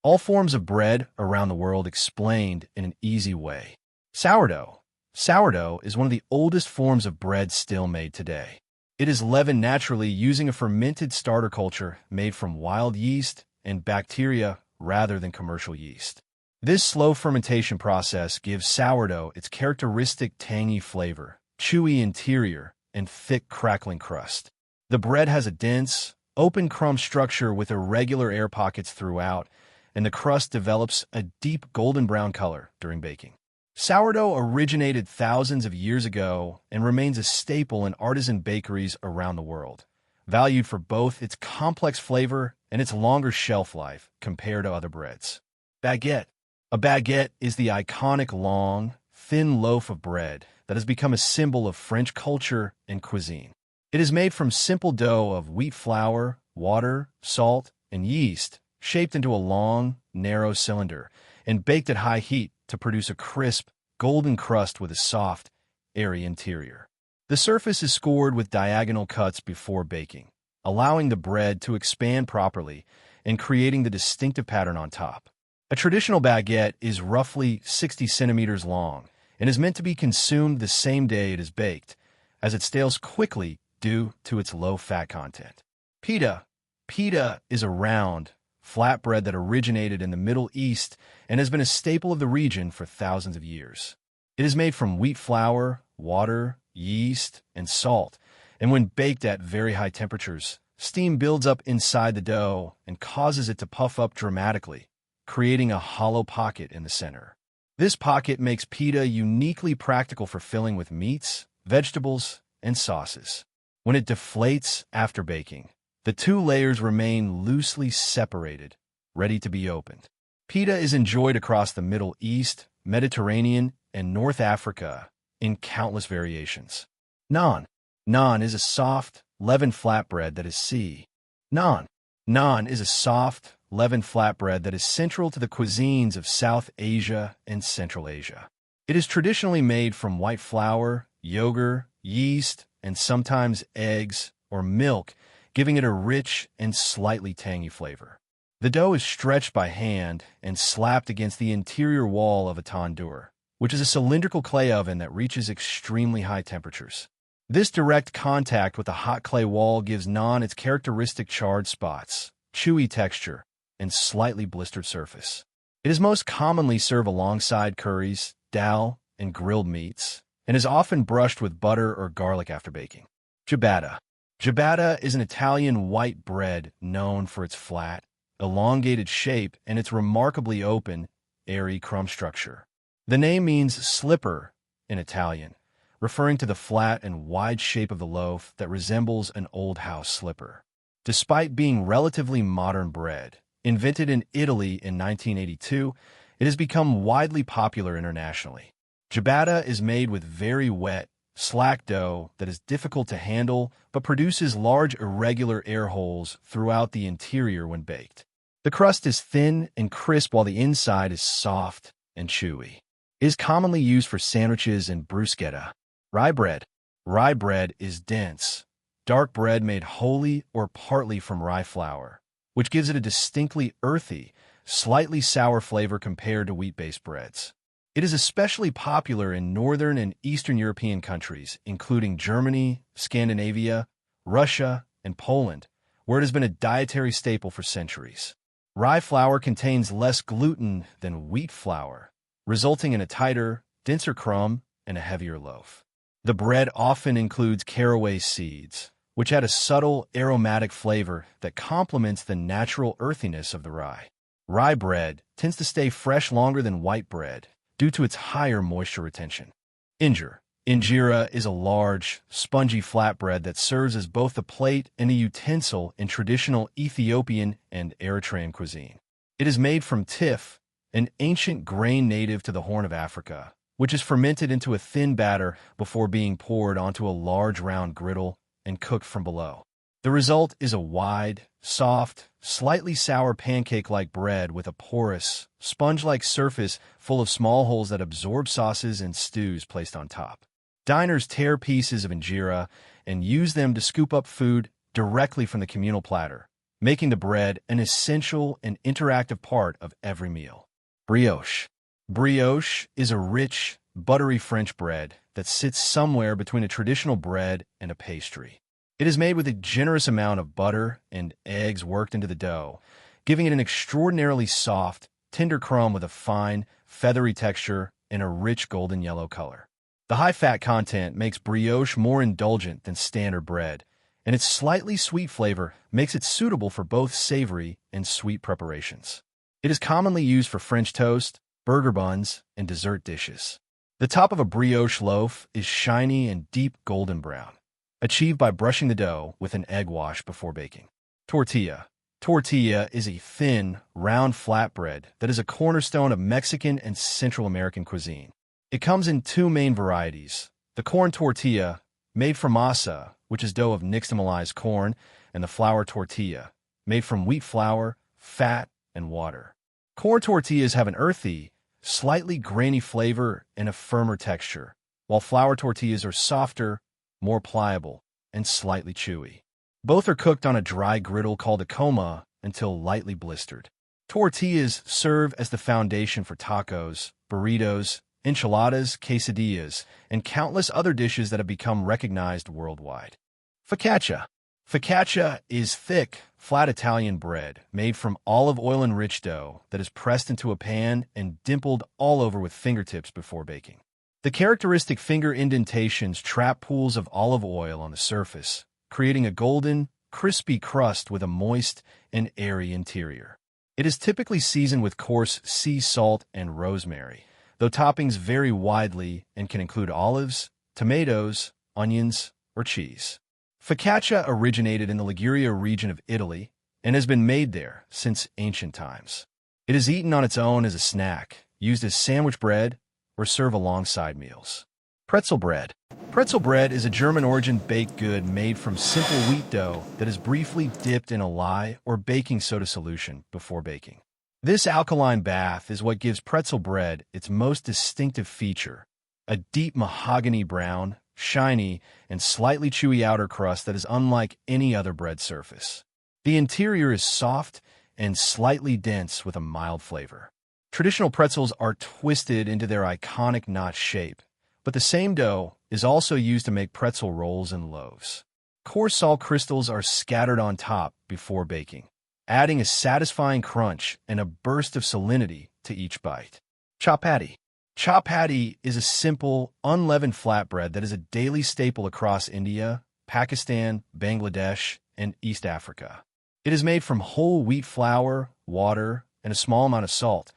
All forms of bread around the world explained in an easy way. Sourdough. Sourdough is one of the oldest forms of bread still made today. It is leavened naturally using a fermented starter culture made from wild yeast and bacteria rather than commercial yeast. This slow fermentation process gives sourdough its characteristic tangy flavor, chewy interior, and thick crackling crust. The bread has a dense, open crumb structure with irregular air pockets throughout, and the crust develops a deep golden brown color during baking. Sourdough originated thousands of years ago and remains a staple in artisan bakeries around the world, valued for both its complex flavor and its longer shelf life compared to other breads. Baguette. A baguette is the iconic long, thin loaf of bread that has become a symbol of French culture and cuisine. It is made from simple dough of wheat flour, water, salt, and yeast, shaped into a long, narrow cylinder, and baked at high heat to produce a crisp, golden crust with a soft, airy interior. The surface is scored with diagonal cuts before baking, allowing the bread to expand properly and creating the distinctive pattern on top. A traditional baguette is roughly 60 centimeters long and is meant to be consumed the same day it is baked, as it stales quickly due to its low fat content. Pita. Pita is a round, flat bread that originated in the Middle East and has been a staple of the region for thousands of years. It is made from wheat flour, water, yeast, and salt, and when baked at very high temperatures, steam builds up inside the dough and causes it to puff up dramatically, creating a hollow pocket in the center. This pocket makes pita uniquely practical for filling with meats, vegetables, and sauces. When it deflates after baking, the two layers remain loosely separated, ready to be opened. Pita is enjoyed across the Middle East, Mediterranean, and North Africa in countless variations. Naan. Naan is a soft, leavened flatbread that is Naan. Naan is a soft, leavened flatbread that is central to the cuisines of South Asia and Central Asia. It is traditionally made from white flour, yogurt, yeast, and sometimes eggs or milk, giving it a rich and slightly tangy flavor. The dough is stretched by hand and slapped against the interior wall of a tandoor, which is a cylindrical clay oven that reaches extremely high temperatures. This direct contact with the hot clay wall gives naan its characteristic charred spots, chewy texture, and slightly blistered surface. It is most commonly served alongside curries, dal, and grilled meats, and is often brushed with butter or garlic after baking. Ciabatta. Ciabatta is an Italian white bread known for its flat, elongated shape and its remarkably open, airy crumb structure. The name means slipper in Italian, referring to the flat and wide shape of the loaf that resembles an old house slipper. Despite being relatively modern bread, invented in Italy in 1982, it has become widely popular internationally. Ciabatta is made with very wet, slack dough that is difficult to handle but produces large irregular air holes throughout the interior when baked. The crust is thin and crisp while the inside is soft and chewy. It is commonly used for sandwiches and bruschetta. Rye bread. Rye bread is dense, dark bread made wholly or partly from rye flour, which gives it a distinctly earthy, slightly sour flavor compared to wheat-based breads. It is especially popular in Northern and Eastern European countries, including Germany, Scandinavia, Russia, and Poland, where it has been a dietary staple for centuries. Rye flour contains less gluten than wheat flour, resulting in a tighter, denser crumb and a heavier loaf. The bread often includes caraway seeds, which add a subtle aromatic flavor that complements the natural earthiness of the rye. Rye bread tends to stay fresh longer than white bread due to its higher moisture retention. Injera is a large, spongy flatbread that serves as both a plate and a utensil in traditional Ethiopian and Eritrean cuisine. It is made from teff, an ancient grain native to the Horn of Africa, which is fermented into a thin batter before being poured onto a large round griddle and cooked from below. The result is a wide, soft, slightly sour pancake-like bread with a porous, sponge-like surface full of small holes that absorb sauces and stews placed on top. Diners tear pieces of injera and use them to scoop up food directly from the communal platter, making the bread an essential and interactive part of every meal. Brioche. Brioche is a rich, buttery French bread that sits somewhere between a traditional bread and a pastry. It is made with a generous amount of butter and eggs worked into the dough, giving it an extraordinarily soft, tender crumb with a fine, feathery texture and a rich golden yellow color. The high fat content makes brioche more indulgent than standard bread, and its slightly sweet flavor makes it suitable for both savory and sweet preparations. It is commonly used for French toast, burger buns, and dessert dishes. The top of a brioche loaf is shiny and deep golden brown, achieved by brushing the dough with an egg wash before baking. Tortilla. Tortilla is a thin, round flatbread that is a cornerstone of Mexican and Central American cuisine. It comes in two main varieties: the corn tortilla, made from masa, which is dough of nixtamalized corn, and the flour tortilla, made from wheat flour, fat, and water. Corn tortillas have an earthy, slightly grainy flavor and a firmer texture, while flour tortillas are softer, more pliable, and slightly chewy. Both are cooked on a dry griddle called a coma until lightly blistered. Tortillas serve as the foundation for tacos, burritos, enchiladas, quesadillas, and countless other dishes that have become recognized worldwide. Focaccia. Focaccia is thick, flat Italian bread made from olive oil and rich dough that is pressed into a pan and dimpled all over with fingertips before baking. The characteristic finger indentations trap pools of olive oil on the surface, creating a golden, crispy crust with a moist and airy interior. It is typically seasoned with coarse sea salt and rosemary, though toppings vary widely and can include olives, tomatoes, onions, or cheese. Focaccia originated in the Liguria region of Italy and has been made there since ancient times. It is eaten on its own as a snack, used as sandwich bread, or served alongside meals. Pretzel bread. Pretzel bread is a German-origin baked good made from simple wheat dough that is briefly dipped in a lye or baking soda solution before baking. This alkaline bath is what gives pretzel bread its most distinctive feature: a deep mahogany brown, shiny, and slightly chewy outer crust that is unlike any other bread surface. The interior is soft and slightly dense with a mild flavor. Traditional pretzels are twisted into their iconic knot shape, but the same dough is also used to make pretzel rolls and loaves. Coarse salt crystals are scattered on top before baking, adding a satisfying crunch and a burst of salinity to each bite. Chapati. Chapati is a simple, unleavened flatbread that is a daily staple across India, Pakistan, Bangladesh, and East Africa. It is made from whole wheat flour, water, and a small amount of salt,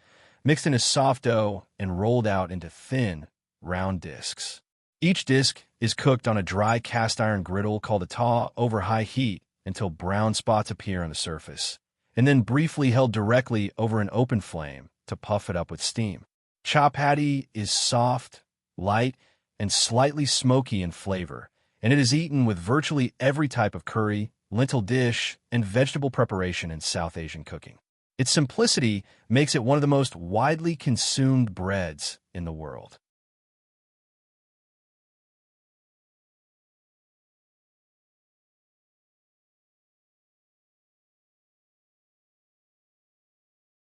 mixed in a soft dough and rolled out into thin, round discs. Each disc is cooked on a dry cast iron griddle called a tawa over high heat until brown spots appear on the surface, and then briefly held directly over an open flame to puff it up with steam. Chapati is soft, light, and slightly smoky in flavor, and it is eaten with virtually every type of curry, lentil dish, and vegetable preparation in South Asian cooking. Its simplicity makes it one of the most widely consumed breads in the world.